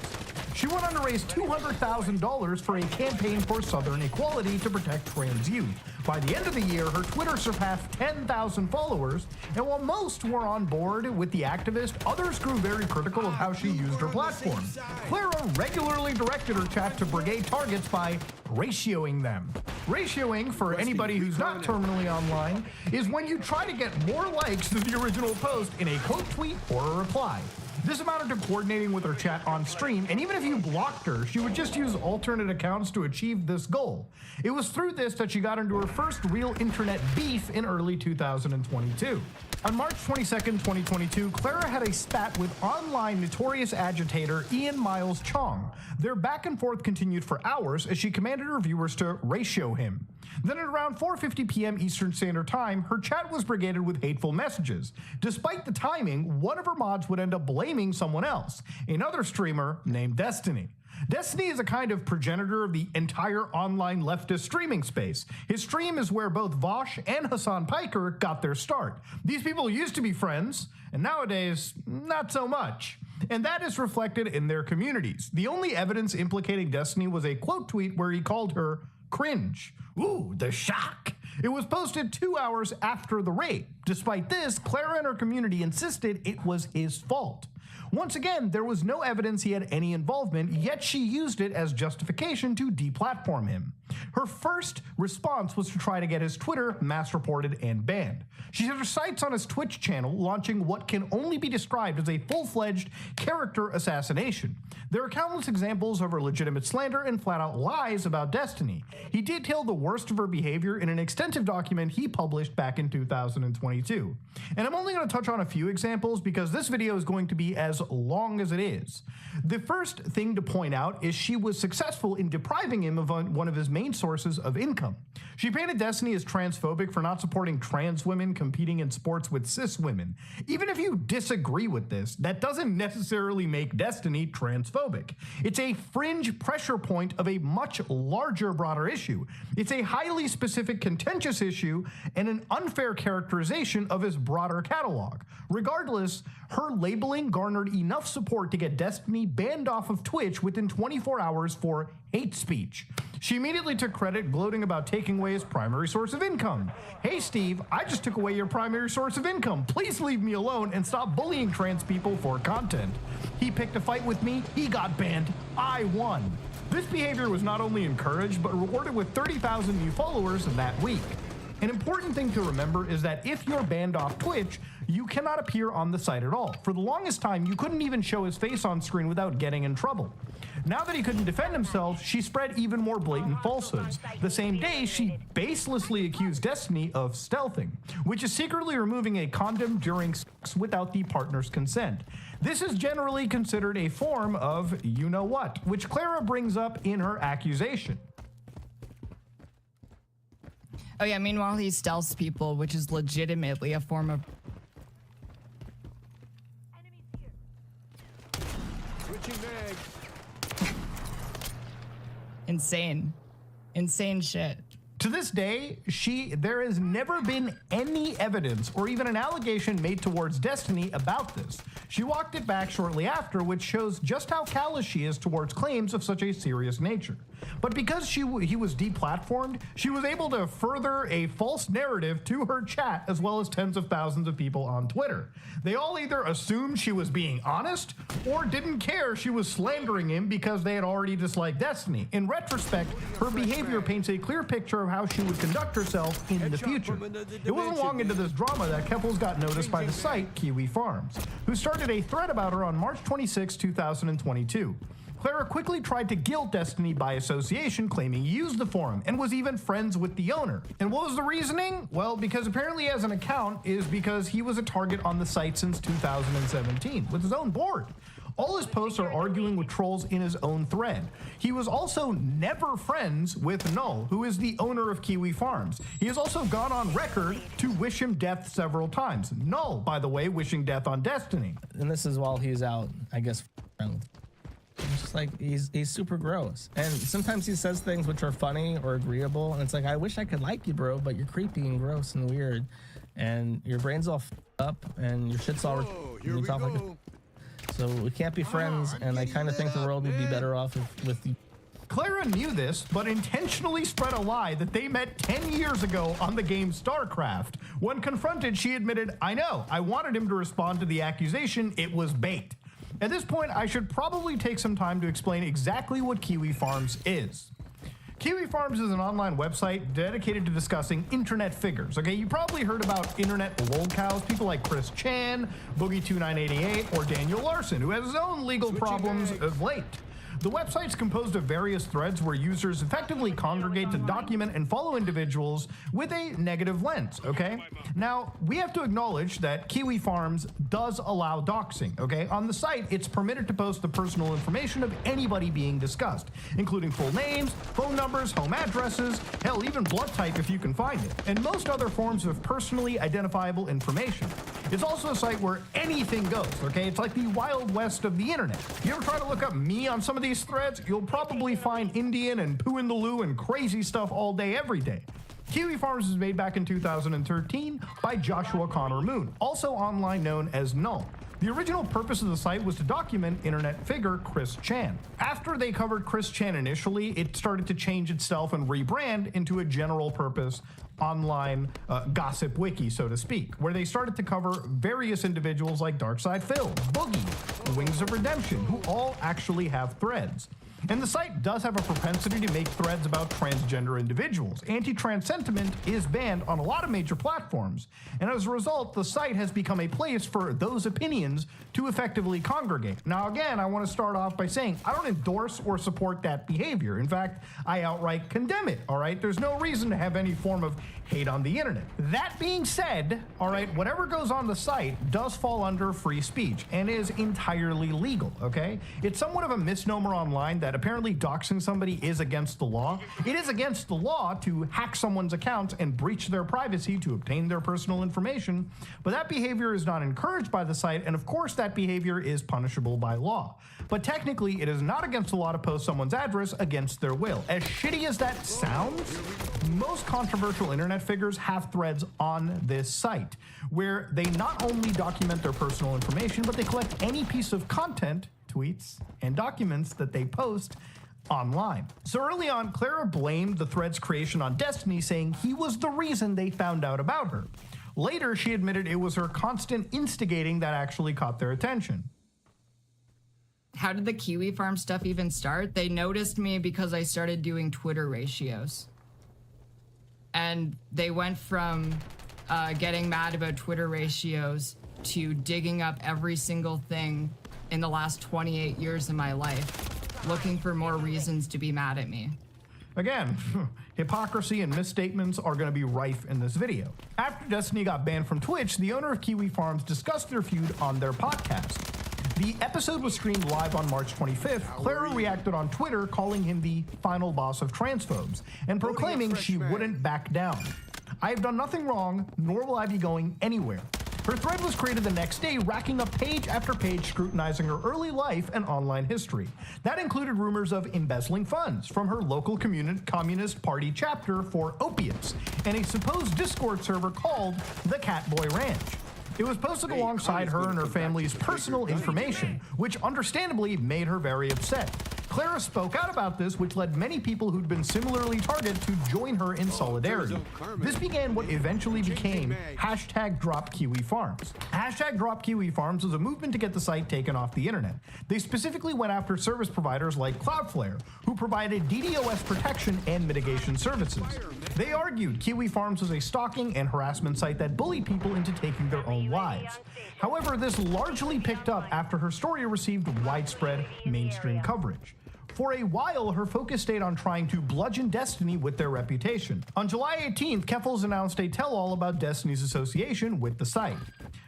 She went on to raise $200,000 for a campaign for Southern equality to protect trans youth. By the end of the year, her Twitter surpassed 10,000 followers, and while most were on board with the activist, others grew very critical of how she used her platform. Clara regularly directed her chat to brigade targets by ratioing them. Ratioing, for anybody who's not terminally online, is when you try to get more likes than the original post in a quote tweet or a reply. This amounted to coordinating with her chat on stream, and even if you blocked her, she would just use alternate accounts to achieve this goal. It was through this that she got into her first real internet beef in early 2022. On March 22nd, 2022, Clara had a spat with online notorious agitator Ian Miles Chong. Their back and forth continued for hours as she commanded her viewers to ratio him. Then at around 4:50 p.m. Eastern Standard Time, her chat was brigaded with hateful messages. Despite the timing, one of her mods would end up blaming someone else, another streamer named Destiny. Destiny is a kind of progenitor of the entire online leftist streaming space. His stream is where both Vosh and Hassan Piker got their start. These people used to be friends, and nowadays, not so much. And that is reflected in their communities. The only evidence implicating Destiny was a quote tweet where he called her cringe. Ooh, the shock. It was posted 2 hours after the rape. Despite this, Clara and her community insisted it was his fault. Once again, there was no evidence he had any involvement, yet she used it as justification to deplatform him. Her first response was to try to get his Twitter mass reported and banned. She set her sights on his Twitch channel, launching what can only be described as a full-fledged character assassination. There are countless examples of her legitimate slander and flat-out lies about Destiny. He detailed the worst of her behavior in an extensive document he published back in 2022. And I'm only going to touch on a few examples because this video is going to be as long as it is. The first thing to point out is she was successful in depriving him of one of his main sources of income. She painted Destiny as transphobic for not supporting trans women competing in sports with cis women. Even if you disagree with this, that doesn't necessarily make Destiny transphobic. It's a fringe pressure point of a much larger, broader issue. It's a highly specific, contentious issue and an unfair characterization of his broader catalog. Regardless, her labeling garnered enough support to get Destiny banned off of Twitch within 24 hours for hate speech. She immediately took credit, gloating about taking away his primary source of income. Hey Steve, I just took away your primary source of income. Please leave me alone and stop bullying trans people for content. He picked a fight with me, he got banned, I won. This behavior was not only encouraged, but rewarded with 30,000 new followers that week. An important thing to remember is that if you're banned off Twitch, you cannot appear on the site at all. For the longest time, you couldn't even show his face on screen without getting in trouble. Now that he couldn't defend himself, she spread even more blatant falsehoods. The same day, she baselessly accused Destiny of stealthing, which is secretly removing a condom during sex without the partner's consent. This is generally considered a form of you-know-what, which Clara brings up in her accusation. Oh yeah, meanwhile he stealths people, which is legitimately a form of... Insane shit. To this day, there has never been any evidence or even an allegation made towards Destiny about this. She walked it back shortly after, which shows just how callous she is towards claims of such a serious nature. But because he was deplatformed, she was able to further a false narrative to her chat as well as tens of thousands of people on Twitter. They all either assumed she was being honest or didn't care she was slandering him because they had already disliked Destiny. In retrospect, her behavior paints a clear picture of how she would conduct herself in the future. It wasn't long into this drama that Keffels got noticed by the site Kiwi Farms, who started a thread about her on March 26, 2022. Clara quickly tried to guilt Destiny by association, claiming he used the forum and was even friends with the owner. And what was the reasoning? Well, because apparently he has an account is because he was a target on the site since 2017 with his own board. All his posts are arguing with trolls in his own thread. He was also never friends with Null, who is the owner of Kiwi Farms. He has also gone on record to wish him death several times. Null, by the way, wishing death on Destiny. And this is while he's out, I guess, it's just like he's super gross, and sometimes he says things which are funny or agreeable, and it's like, I wish I could like you, bro, but you're creepy and gross and weird, and your brain's all up and your shit's all so we can't be friends, and I kind of think the world would be better off with you. Clara knew this, but intentionally spread a lie that they met 10 years ago on the game StarCraft. When confronted, she admitted, I know, I wanted him to respond to the accusation, it was bait. At this point, I should probably take some time to explain exactly what Kiwi Farms is. Kiwi Farms is an online website dedicated to discussing internet figures. Okay, you probably heard about internet lolcows, people like Chris Chan, Boogie2988, or Daniel Larson, who has his own legal problems of late. The website's composed of various threads where users effectively congregate to document and follow individuals with a negative lens, okay? Now, we have to acknowledge that Kiwi Farms does allow doxing, okay? On the site, it's permitted to post the personal information of anybody being discussed, including full names, phone numbers, home addresses, hell, even blood type if you can find it, and most other forms of personally identifiable information. It's also a site where anything goes, okay? It's like the Wild West of the internet. You ever try to look up me on some of these threads? You'll probably find Indian and poo in the loo and crazy stuff all day, every day. Kiwi Farms was made back in 2013 by Joshua Connor Moon, also online known as Null. The original purpose of the site was to document internet figure Chris Chan. After they covered Chris Chan initially, it started to change itself and rebrand into a general purpose online gossip wiki, so to speak, where they started to cover various individuals like Darkside Phil, Boogie, Wings of Redemption, who all actually have threads. And the site does have a propensity to make threads about transgender individuals. Anti-trans sentiment is banned on a lot of major platforms, and as a result, the site has become a place for those opinions to effectively congregate. Now again, I want to start off by saying I don't endorse or support that behavior. In fact, I outright condemn it, all right? There's no reason to have any form of hate on the internet. That being said, all right, whatever goes on the site does fall under free speech and is entirely legal, okay? It's somewhat of a misnomer online that apparently doxing somebody is against the law. It is against the law to hack someone's account and breach their privacy to obtain their personal information, but that behavior is not encouraged by the site, and of course that behavior is punishable by law. But technically, it is not against the law to post someone's address against their will. As shitty as that sounds, most controversial internet figures have threads on this site, where they not only document their personal information, but they collect any piece of content, tweets, and documents that they post online. So early on, Clara blamed the thread's creation on Destiny, saying he was the reason they found out about her. Later, she admitted it was her constant instigating that actually caught their attention. How did the Kiwi Farm stuff even start? They noticed me because I started doing Twitter ratios. And they went from getting mad about Twitter ratios to digging up every single thing in the last 28 years of my life, looking for more reasons to be mad at me. Again, hypocrisy and misstatements are going to be rife in this video. After Destiny got banned from Twitch, the owner of Kiwi Farms discussed their feud on their podcast. The episode was streamed live on March 25th. Clara reacted on Twitter, calling him the final boss of transphobes, and proclaiming she wouldn't back down. I have done nothing wrong, nor will I be going anywhere. Her thread was created the next day, racking up page after page scrutinizing her early life and online history. That included rumors of embezzling funds from her local Communist Party chapter for opiates, and a supposed Discord server called the Catboy Ranch. It was posted alongside her and her family's personal information, which understandably made her very upset. Clara spoke out about this, which led many people who'd been similarly targeted to join her in solidarity. This began what eventually became #DropKiwiFarms. #DropKiwiFarms was a movement to get the site taken off the internet. They specifically went after service providers like Cloudflare, who provided DDoS protection and mitigation services. They argued Kiwi Farms was a stalking and harassment site that bullied people into taking their own lives. However, this largely picked up after her story received widespread mainstream coverage. For a while, her focus stayed on trying to bludgeon Destiny with their reputation. On July 18th, Keffels announced a tell-all about Destiny's association with the site.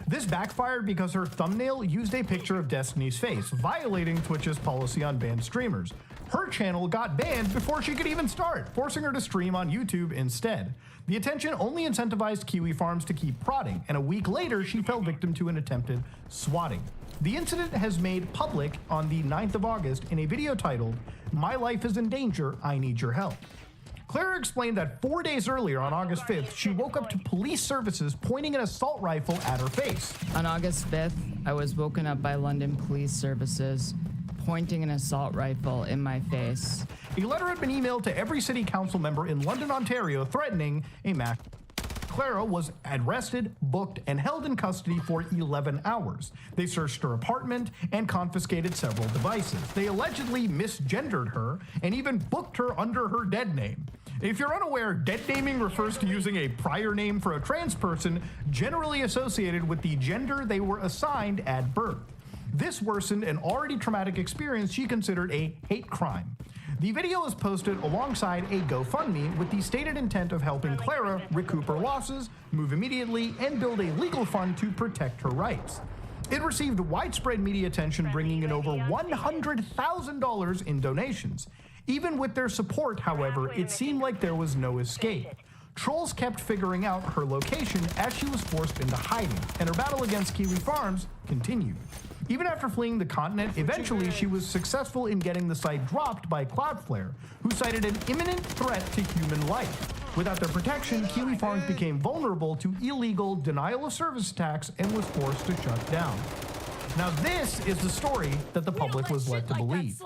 This backfired because her thumbnail used a picture of Destiny's face, violating Twitch's policy on banned streamers. Her channel got banned before she could even start, forcing her to stream on YouTube instead. The attention only incentivized Kiwi Farms to keep prodding, and a week later, she fell victim to an attempted swatting. The incident has made public on the 9th of August in a video titled, "My Life is in Danger, I Need Your Help." Clara explained that 4 days earlier, on August 5th, she woke up to police services pointing an assault rifle at her face. On August 5th, I was woken up by London Police Services pointing an assault rifle in my face. A letter had been emailed to every city council member in London, Ontario, threatening a mass. Clara was arrested, booked, and held in custody for 11 hours. They searched her apartment and confiscated several devices. They allegedly misgendered her and even booked her under her dead name. If you're unaware, dead naming refers to using a prior name for a trans person generally associated with the gender they were assigned at birth. This worsened an already traumatic experience she considered a hate crime. The video was posted alongside a GoFundMe with the stated intent of helping Clara recoup her losses, move immediately, and build a legal fund to protect her rights. It received widespread media attention, bringing in over $100,000 in donations. Even with their support, however, it seemed like there was no escape. Trolls kept figuring out her location as she was forced into hiding, and her battle against Kiwi Farms continued. Even after fleeing the continent, eventually she was successful in getting the site dropped by Cloudflare, who cited an imminent threat to human life. Without their protection, Kiwi Farms became vulnerable to illegal denial of service attacks and was forced to shut down. Now this is the story that the public was led to believe.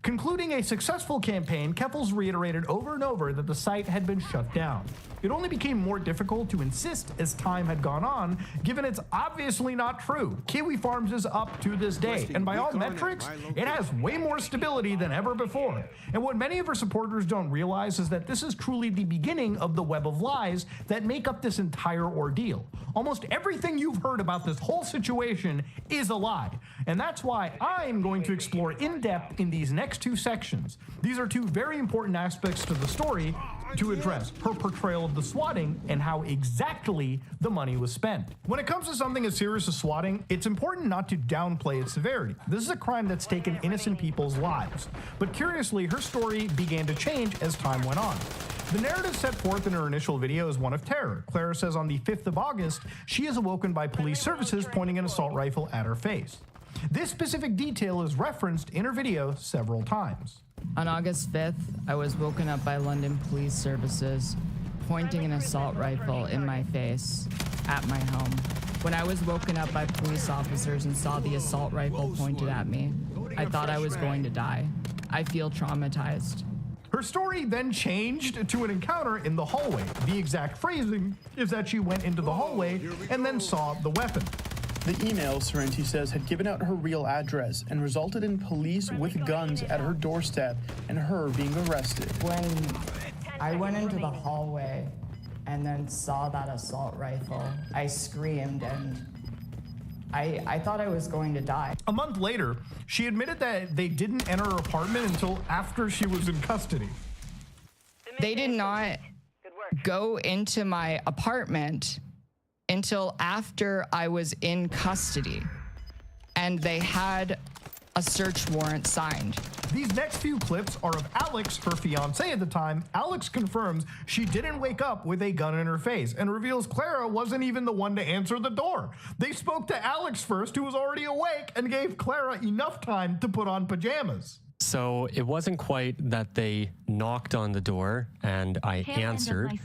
Concluding a successful campaign, Keffels reiterated over and over that the site had been shut down. It only became more difficult to insist as time had gone on, given it's obviously not true. Kiwi Farms is up to this day, and by all metrics, it has way more stability than ever before. And what many of her supporters don't realize is that this is truly the beginning of the web of lies that make up this entire ordeal. Almost everything you've heard about this whole situation is a lie, and that's why I'm going to explore in depth in these next two sections. These are two very important aspects to the story to address: her portrayal of the swatting and how exactly the money was spent. When it comes to something as serious as swatting, it's important not to downplay its severity. This is a crime that's taken innocent people's lives. But curiously, her story began to change as time went on. The narrative set forth in her initial video is one of terror. Clara says on the 5th of August, she is awoken by police services pointing an assault rifle at her face. This specific detail is referenced in her video several times. On August 5th, I was woken up by London Police Services pointing an assault rifle in my face at my home. When I was woken up by police officers and saw the assault rifle pointed at me, I thought I was going to die. I feel traumatized. Her story then changed to an encounter in the hallway. The exact phrasing is that she went into the hallway and then saw the weapon. The email, Sorrenti says, had given out her real address and resulted in police with guns at her doorstep and her being arrested. When I went into the hallway and then saw that assault rifle, I screamed and I thought I was going to die. A month later, she admitted that they didn't enter her apartment until after she was in custody. They did not go into my apartment until after I was in custody, and they had a search warrant signed. These next few clips are of Alex, her fiance at the time. Alex confirms she didn't wake up with a gun in her face and reveals Clara wasn't even the one to answer the door. They spoke to Alex first, who was already awake, and gave Clara enough time to put on pajamas. So it wasn't quite that they knocked on the door and I answered.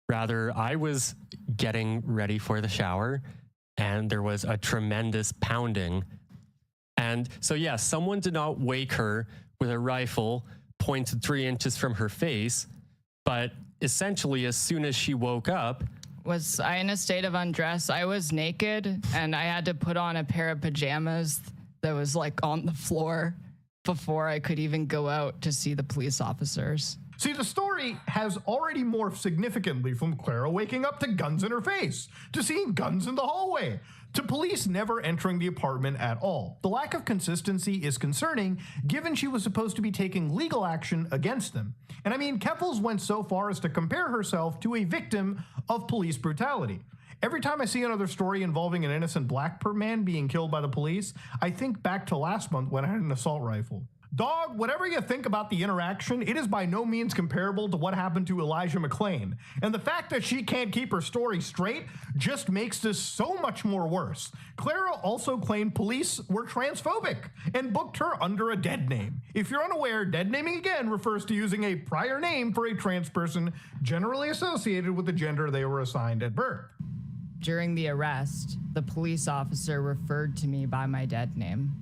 Rather, I was getting ready for the shower and there was a tremendous pounding And so, yeah, someone did not wake her with a rifle pointed 3 inches from her face. But essentially, as soon as she woke up, was I in a state of undress? I was naked and I had to put on a pair of pajamas that was like on the floor before I could even go out to see the police officers. See, the story has already morphed significantly from Clara waking up to guns in her face, to seeing guns in the hallway, to police never entering the apartment at all. The lack of consistency is concerning, given she was supposed to be taking legal action against them. And I mean, Keffels went so far as to compare herself to a victim of police brutality. Every time I see another story involving an innocent black man being killed by the police, I think back to last month when I had an assault rifle. Dog, whatever you think about the interaction, it is by no means comparable to what happened to Elijah McClain. And the fact that she can't keep her story straight just makes this so much more worse. Clara also claimed police were transphobic and booked her under a dead name. If you're unaware, dead naming again refers to using a prior name for a trans person generally associated with the gender they were assigned at birth. During the arrest, the police officer referred to me by my dead name.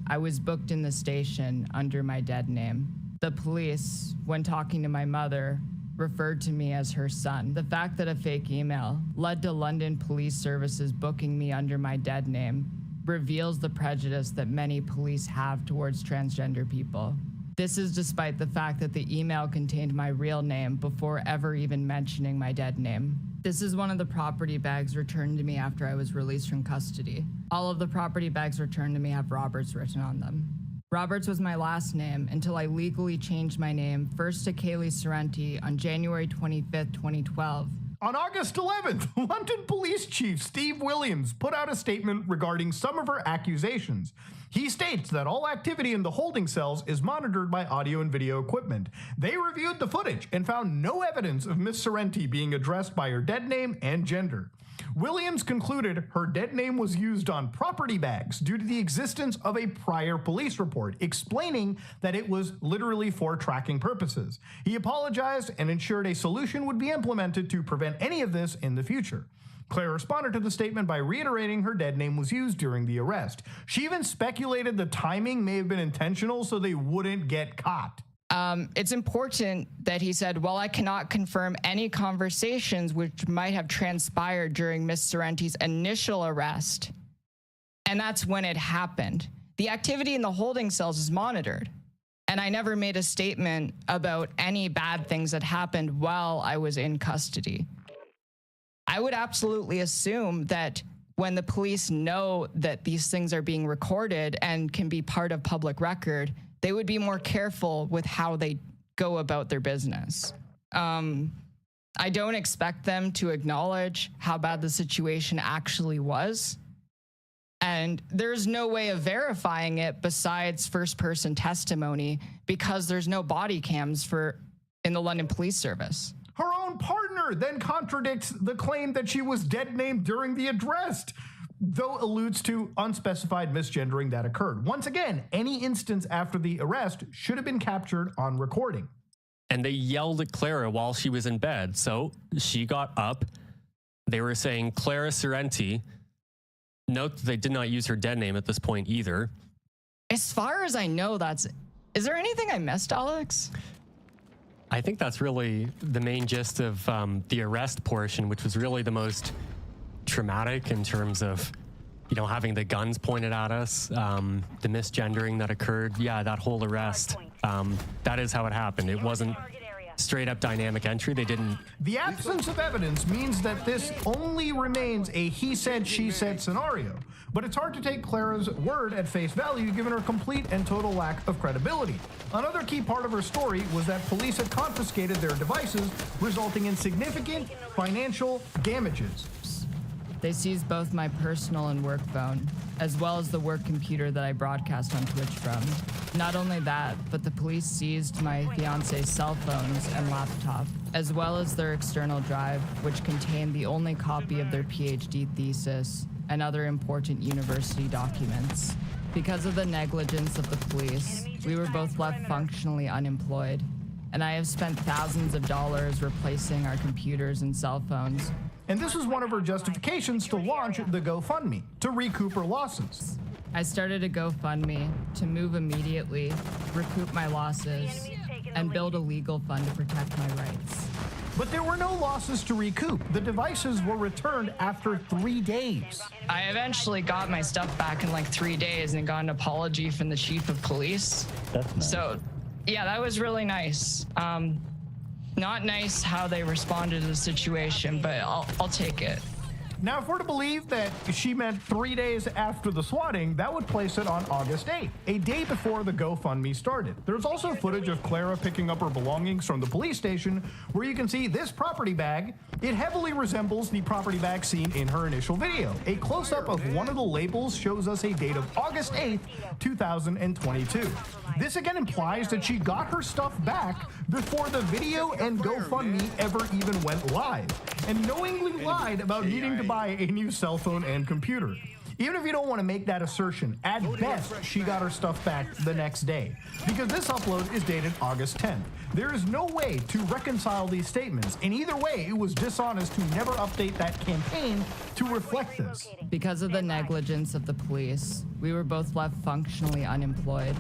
I was booked in the station under my dead name. The police, when talking to my mother, referred to me as her son. The fact that a fake email led to London Police Services booking me under my dead name reveals the prejudice that many police have towards transgender people. This is despite the fact that the email contained my real name before ever even mentioning my dead name. This is one of the property bags returned to me after I was released from custody. All of the property bags returned to me have Roberts written on them. Roberts was my last name until I legally changed my name first to Kaylee Sorrenti on January 25th, 2012. On August 11th, London Police Chief Steve Williams put out a statement regarding some of her accusations. He states that all activity in the holding cells is monitored by audio and video equipment. They reviewed the footage and found no evidence of Miss Sorrenti being addressed by her dead name and gender. Williams concluded her dead name was used on property bags due to the existence of a prior police report, explaining that it was literally for tracking purposes. He apologized and ensured a solution would be implemented to prevent any of this in the future. Claire responded to the statement by reiterating her dead name was used during the arrest. She even speculated the timing may have been intentional so they wouldn't get caught. It's important that he said, "Well, I cannot confirm any conversations which might have transpired during Miss Sorrenti's initial arrest." And that's when it happened. The activity in the holding cells is monitored. And I never made a statement about any bad things that happened while I was in custody. I would absolutely assume that when the police know that these things are being recorded and can be part of public record, they would be more careful with how they go about their business. I don't expect them to acknowledge how bad the situation actually was. And there's no way of verifying it besides first-person testimony because there's no body cams in the London Police Service. Her own partner then contradicts the claim that she was dead named during the address, though alludes to unspecified misgendering that occurred. Once again, any instance after the arrest should have been captured on recording. And they yelled at Clara while she was in bed. So she got up. They were saying Clara Sorrenti. Note that they did not use her dead name at this point either. As far as I know, is there anything I missed, Alex? I think that's really the main gist of the arrest portion, which was really the most traumatic in terms of, you know, having the guns pointed at us, the misgendering that occurred. Yeah, that whole arrest. That is how it happened. It wasn't straight up dynamic entry. They didn't. The absence of evidence means that this only remains a he said, she said scenario. But it's hard to take Clara's word at face value given her complete and total lack of credibility. Another key part of her story was that police had confiscated their devices, resulting in significant financial damages. They seized both my personal and work phone, as well as the work computer that I broadcast on Twitch from. Not only that, but the police seized my fiance's cell phones and laptop, as well as their external drive, which contained the only copy of their PhD thesis and other important university documents. Because of the negligence of the police, we were both left functionally unemployed, and I have spent thousands of dollars replacing our computers and cell phones. And this was one of her justifications to launch the GoFundMe, to recoup her losses. I started a GoFundMe to move immediately, recoup my losses, and build a legal fund to protect my rights. But there were no losses to recoup. The devices were returned after 3 days. I eventually got my stuff back in like 3 days and got an apology from the chief of police. That's nice. So, yeah, that was really nice. Not nice how they responded to the situation, but I'll take it. Now, if we're to believe that she meant 3 days after the swatting, that would place it on August 8th, a day before the GoFundMe started. There's also footage of Clara picking up her belongings from the police station, where you can see this property bag. It heavily resembles the property bag seen in her initial video. A close-up of one of the labels shows us a date of August 8th, 2022. This again implies that she got her stuff back before the video and GoFundMe ever even went live, and knowingly lied about needing to buy a new cell phone and computer. Even if you don't want to make that assertion, at best, she got her stuff back the next day, because this upload is dated August 10th. There is no way to reconcile these statements, and either way, it was dishonest to never update that campaign to reflect this. Because of the negligence of the police, we were both left functionally unemployed,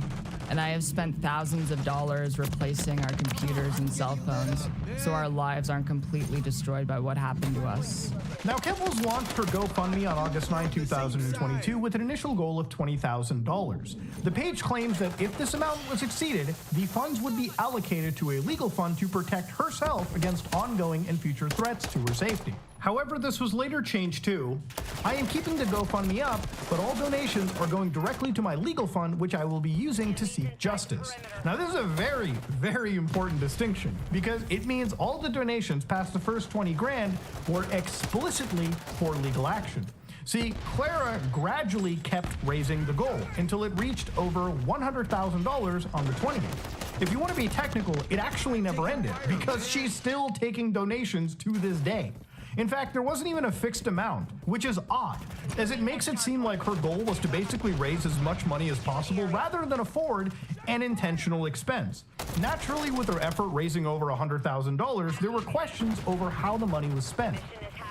and I have spent thousands of dollars replacing our computers and cell phones, so our lives aren't completely destroyed by what happened to us. Now, Kibbles launched her GoFundMe on August 9, 2022 with an initial goal of $20,000. The page claims that if this amount was exceeded, the funds would be allocated to a legal fund to protect herself against ongoing and future threats to her safety. However, this was later changed to, I am keeping the GoFundMe up, but all donations are going directly to my legal fund, which I will be using to seek justice. Now, this is a very, very important distinction, because it means all the donations past the first 20 grand were explicitly for legal action. See, Clara gradually kept raising the goal until it reached over $100,000 on the 20th. If you want to be technical, it actually never ended, because she's still taking donations to this day. In fact, there wasn't even a fixed amount, which is odd, as it makes it seem like her goal was to basically raise as much money as possible rather than afford an intentional expense. Naturally, with her effort raising over $100,000, there were questions over how the money was spent.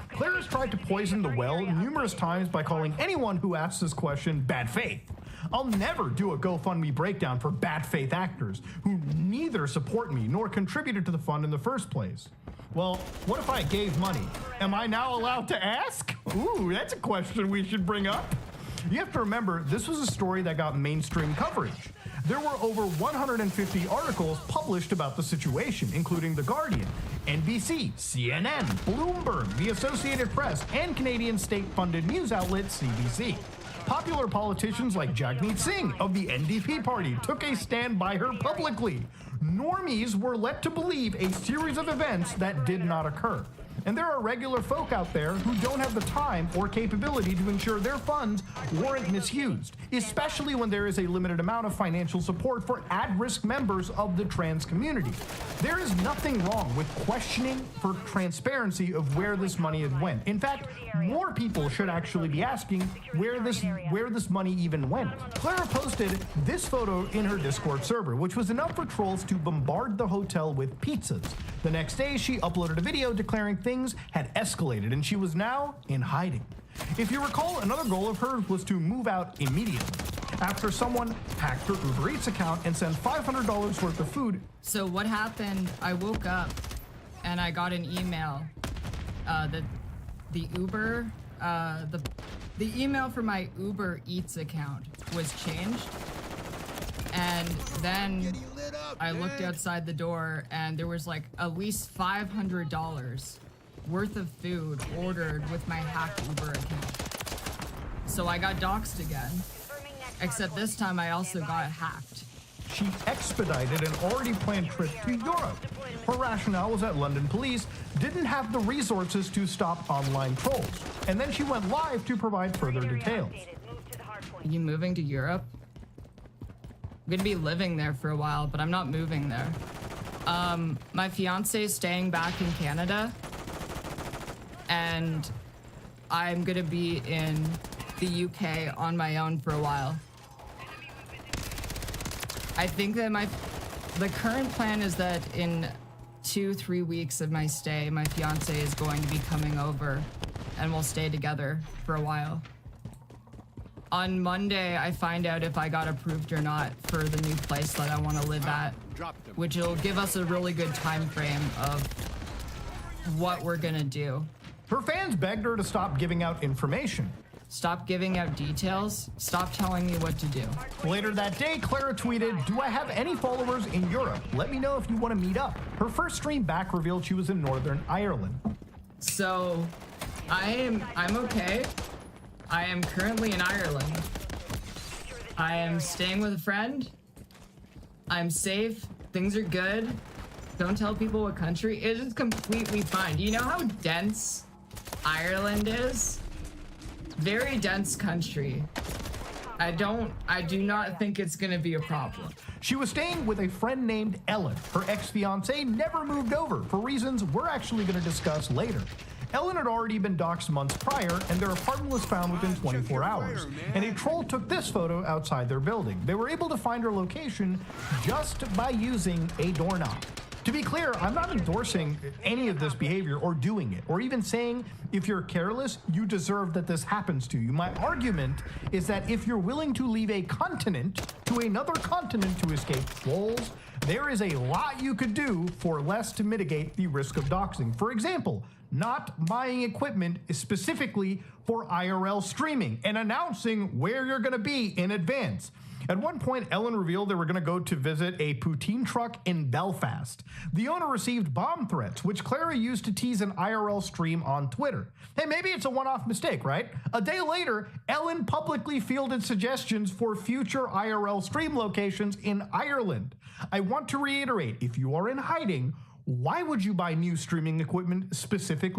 Claire's tried to poison the well numerous times by calling anyone who asks this question bad faith. I'll never do a GoFundMe breakdown for bad faith actors who neither support me nor contributed to the fund in the first place. Well, what if I gave money? Am I now allowed to ask? Ooh, that's a question we should bring up. You have to remember, this was a story that got mainstream coverage. There were over 150 articles published about the situation, including The Guardian, NBC, CNN, Bloomberg, the Associated Press, and Canadian state-funded news outlet CBC. Popular politicians like Jagmeet Singh of the NDP party took a stand by her publicly. Normies were led to believe a series of events that did not occur. And there are regular folk out there who don't have the time or capability to ensure their funds weren't misused, especially when there is a limited amount of financial support for at-risk members of the trans community. There is nothing wrong with questioning for transparency of where this money had went. In fact, more people should actually be asking where this money even went. Clara posted this photo in her Discord server, which was enough for trolls to bombard the hotel with pizzas. The next day, she uploaded a video declaring things had escalated and she was now in hiding. If you recall, another goal of hers was to move out immediately after someone hacked her Uber Eats account and sent $500 worth of food. So what happened, I woke up and I got an email that the email for my Uber Eats account was changed. And then I looked outside the door and there was like at least $500 worth of food ordered with my hacked Uber account. So I got doxxed again, except this time I also got hacked. She expedited an already planned trip to Europe. Her rationale was that London police didn't have the resources to stop online trolls. And then she went live to provide further details. Are you moving to Europe? I'm gonna be living there for a while, but I'm not moving there. My fiance is staying back in Canada, and I'm gonna be in the UK on my own for a while. I think that the current plan is that in 2-3 weeks of my stay, my fiance is going to be coming over, and we'll stay together for a while. On Monday, I find out if I got approved or not for the new place that I want to live at, which will give us a really good time frame of what we're gonna do. Her fans begged her to stop giving out information. Stop giving out details. Stop telling me what to do. Later that day, Clara tweeted, "Do I have any followers in Europe? Let me know if you want to meet up." Her first stream back revealed she was in Northern Ireland. So, I'm okay. I am currently in Ireland. I am staying with a friend. I'm safe. Things are good. Don't tell people what country. It is completely fine. Do you know how dense Ireland is? Very dense country. I do not think it's gonna be a problem. She was staying with a friend named Ellen. Her ex-fiance never moved over for reasons we're actually going to discuss later. Ellen had already been doxxed months prior, and their apartment was found within 24 hours. And a troll took this photo outside their building. They were able to find her location just by using a doorknob. To be clear, I'm not endorsing any of this behavior or doing it, or even saying if you're careless, you deserve that this happens to you. My argument is that if you're willing to leave a continent to another continent to escape trolls, there is a lot you could do for less to mitigate the risk of doxing. For example, not buying equipment specifically for IRL streaming and announcing where you're gonna be in advance. At one point, Ellen revealed they were going to go to visit a poutine truck in Belfast. The owner received bomb threats, which Clara used to tease an IRL stream on Twitter. Hey, maybe it's a one-off mistake, right? A day later, Ellen publicly fielded suggestions for future IRL stream locations in Ireland. I want to reiterate, if you are in hiding, why would you buy new streaming equipment specifically